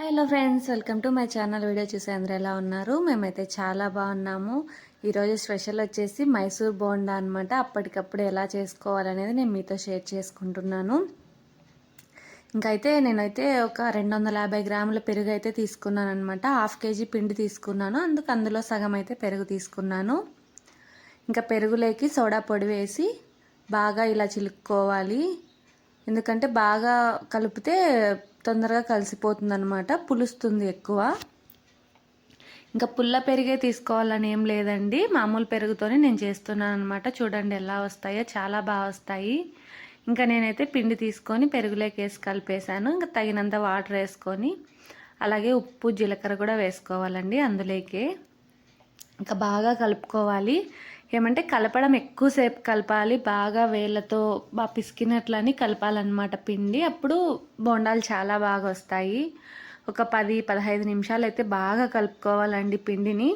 Hello friends, welcome to my channel. Video చూసే అందరూ ఎలా ఉన్నారు? మేమైతే చాలా బాగున్నాము. ఈరోజు స్పెషల్ వచ్చేసి మైసూర్ బోండా అనమాట. అప్పటికప్పుడు ఎలా చేసుకోవాలనేది నేను మీతో షేర్ చేసుకుంటున్నాను. నేనైతే ఒక 250 గ్రాముల పెరుగు అయితే తీసుకున్నాను అనమాట. హాఫ్ కేజీ పిండి తీసుకున్నాను, అందులో సగం అయితే పెరుగు తీసుకున్నాను. ఇంకా పెరుగులోకి సోడా పొడి వేసి బాగా ఇలా చిలుక్కోవాలి. ఎందుకంటే బాగా కలిపితే తొందరగా కలిసిపోతుంది అనమాట, పులుస్తుంది ఎక్కువ. ఇంకా పుల్ల పెరిగే తీసుకోవాలని ఏం లేదండి, మామూలు పెరుగుతోనే నేను చేస్తున్నాను అనమాట. చూడండి ఎలా వస్తాయో, చాలా బాగా వస్తాయి. ఇంకా నేనైతే పిండి తీసుకొని పెరుగులోకి వేసి కలిపేశాను. ఇంకా తగినంత వాటర్ వేసుకొని అలాగే ఉప్పు జీలకర్ర కూడా వేసుకోవాలండి అందులోకి. ఇంకా బాగా కలుపుకోవాలి. ఏమంటే కలపడం ఎక్కువసేపు కలపాలి, బాగా వేళ్ళతో బాగా పిసికినట్లని కలపాలన్నమాట పిండి. అప్పుడు బోండాలు చాలా బాగా వస్తాయి. ఒక 10-15 నిమిషాలు అయితే బాగా కలుపుకోవాలండి పిండిని.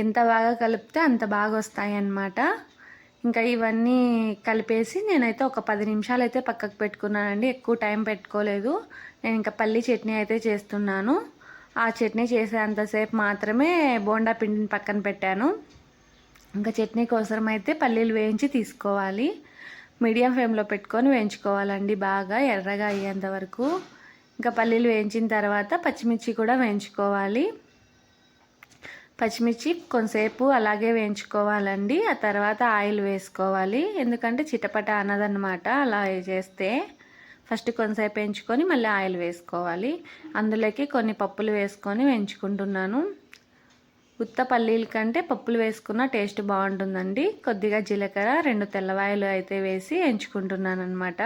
ఎంత బాగా కలిపితే అంత బాగా వస్తాయి అన్నమాట. ఇంకా ఇవన్నీ కలిపేసి నేనైతే ఒక 10 నిమిషాలు అయితే పక్కకు పెట్టుకున్నానండి. ఎక్కువ టైం పెట్టుకోలేదు. నేను ఇంకా పల్లి చట్నీ అయితే చేస్తున్నాను. ఆ చట్నీ చేసేంతసేపు మాత్రమే బోండా పిండిని పక్కన పెట్టాను. ఇంకా చట్నీ కోసం అయితే పల్లీలు వేయించి తీసుకోవాలి. మీడియం ఫ్లేమ్లో పెట్టుకొని వేయించుకోవాలండి, బాగా ఎర్రగా అయ్యేంత వరకు. ఇంకా పల్లీలు వేయించిన తర్వాత పచ్చిమిర్చి కూడా వేయించుకోవాలి. పచ్చిమిర్చి కొంతసేపు అలాగే వేయించుకోవాలండి. ఆ తర్వాత ఆయిల్ వేసుకోవాలి, ఎందుకంటే చిటపట అన్నదన్నమాట అలా చేస్తే. ఫస్ట్ కొంతసేపు వేయించుకొని మళ్ళీ ఆయిల్ వేసుకోవాలి. అందులోకి కొన్ని పప్పులు వేసుకొని వేయించుకుంటున్నాను. ఉత్త పల్లీల కంటే పప్పులు వేసుకున్న టేస్ట్ బాగుంటుందండి. కొద్దిగా జీలకర్ర, 2 తెల్లవాయలు అయితే వేసి ఎంచుకుంటున్నాను అనమాట.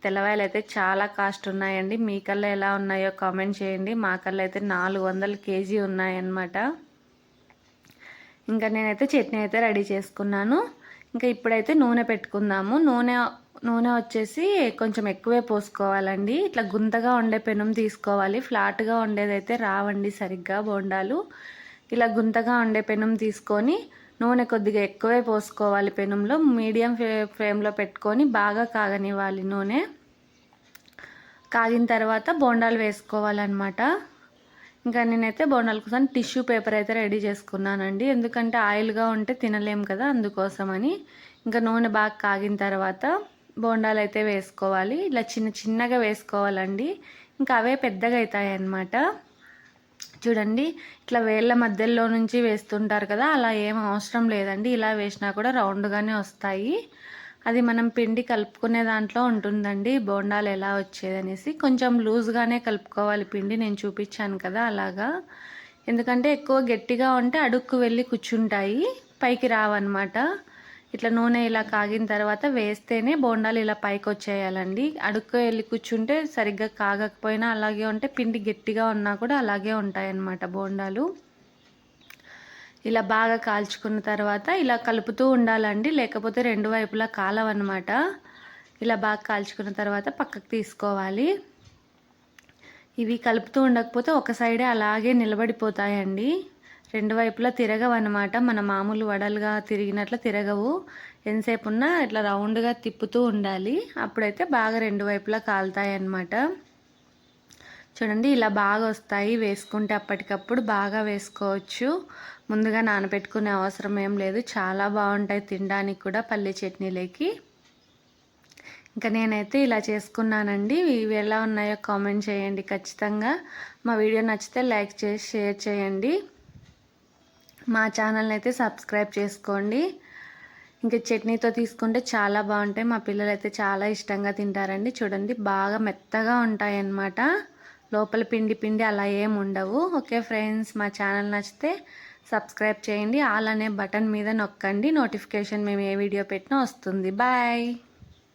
తెల్లవాయలు అయితే చాలా కాస్ట్ ఉన్నాయండి. మీ కల్లా ఎలా ఉన్నాయో కామెంట్ చేయండి. మా కల్లా అయితే 400 కేజీ ఉన్నాయన్నమాట. ఇంకా నేనైతే చట్నీ అయితే రెడీ చేసుకున్నాను. ఇంకా ఇప్పుడైతే నూనె పెట్టుకుందాము. నూనె వచ్చేసి కొంచెం ఎక్కువే పోసుకోవాలండి. ఇట్లా గుంతగా ఉండే పెనం తీసుకోవాలి. ఫ్లాట్గా ఉండేదైతే రావండి సరిగ్గా బోండాలు. ఇలా గుంతగా ఉండే పెనం తీసుకొని నూనె కొద్దిగా ఎక్కువే పోసుకోవాలి. పెనంలో మీడియం ఫ్లేమ్లో పెట్టుకొని బాగా కాగనివ్వాలి. నూనె కాగిన తర్వాత బోండాలు వేసుకోవాలన్నమాట. ఇంకా నేనైతే బోండాల కోసం టిష్యూ పేపర్ అయితే రెడీ చేసుకున్నానండి, ఎందుకంటే ఆయిల్గా ఉంటే తినలేం కదా, అందుకోసమని. ఇంకా నూనె బాగా కాగిన తర్వాత బోండాలు అయితే వేసుకోవాలి. ఇలా చిన్నగా వేసుకోవాలండి, ఇంకా అవే పెద్దగా అవుతాయి అన్నమాట. చూడండి, ఇట్లా వేళ్ళ మధ్యలో నుంచి వేస్తుంటారు కదా, అలా ఏం అవసరం లేదండి. ఇలా వేసినా కూడా రౌండ్గానే వస్తాయి. అది మనం పిండి కలుపుకునే దాంట్లో ఉంటుందండి బోండాలు ఎలా వచ్చేదనేసి. కొంచెం లూజ్గానే కలుపుకోవాలి పిండి, నేను చూపించాను కదా అలాగా. ఎందుకంటే ఎక్కువ గట్టిగా ఉంటే అడుక్కు వెళ్ళి కూర్చుంటాయి, పైకి రావన్నమాట. ఇట్లా నూనె ఇలా కాగిన తర్వాత వేస్తేనే బోండాలు ఇలా పైకి వచ్చేయాలండి. అడుక్కు వెళ్ళి కూర్చుంటే సరిగ్గా కాగకపోయినా అలాగే ఉంటే, పిండి గట్టిగా ఉన్నా కూడా అలాగే ఉంటాయన్నమాట బోండాలు. ఇలా బాగా కాల్చుకున్న తర్వాత ఇలా కలుపుతూ ఉండాలండి, లేకపోతే రెండు వైపులా కాలవన్నమాట. ఇలా బాగా కాల్చుకున్న తర్వాత పక్కకు తీసుకోవాలి. ఇవి కలుపుతూ ఉండకపోతే ఒక సైడే అలాగే నిలబడిపోతాయండి. రెండు వైపులా తిరగవన్నమాట. మన మామూలు వడలుగా తిరిగినట్లు తిరగవు. ఎంతసేపు ఉన్నా ఇట్లా రౌండ్గా తిప్పుతూ ఉండాలి, అప్పుడైతే బాగా రెండు వైపులా కాలుతాయి అన్నమాట. చూడండి, ఇలా బాగా వస్తాయి. వేసుకుంటే అప్పటికప్పుడు బాగా వేసుకోవచ్చు, ముందుగా నానబెట్టుకునే అవసరం ఏం లేదు. చాలా బాగుంటాయి తినడానికి కూడా పల్లి చట్నీలోకి. ఇంకా నేనైతే ఇలా చేసుకున్నానండి. ఇవి ఎలా ఉన్నాయో కామెంట్ చేయండి ఖచ్చితంగా. మా వీడియో నచ్చితే లైక్ చేసి షేర్ చేయండి. మా ఛానల్ని అయితే సబ్స్క్రైబ్ చేసుకోండి. ఇంకా చట్నీతో తీసుకుంటే చాలా బాగుంటాయి. మా పిల్లలు అయితే చాలా ఇష్టంగా తింటారండి. చూడండి, బాగా మెత్తగా ఉంటాయి అన్నమాట. లోపల పిండి అలా ఏం ఉండవు. ఓకే ఫ్రెండ్స్, మా ఛానల్ నచ్చితే సబ్స్క్రైబ్ చేయండి. ఆల్ అనే బటన్ మీద నొక్కండి, నోటిఫికేషన్ మేము ఏ వీడియో పెట్టినా వస్తుంది. బాయ్.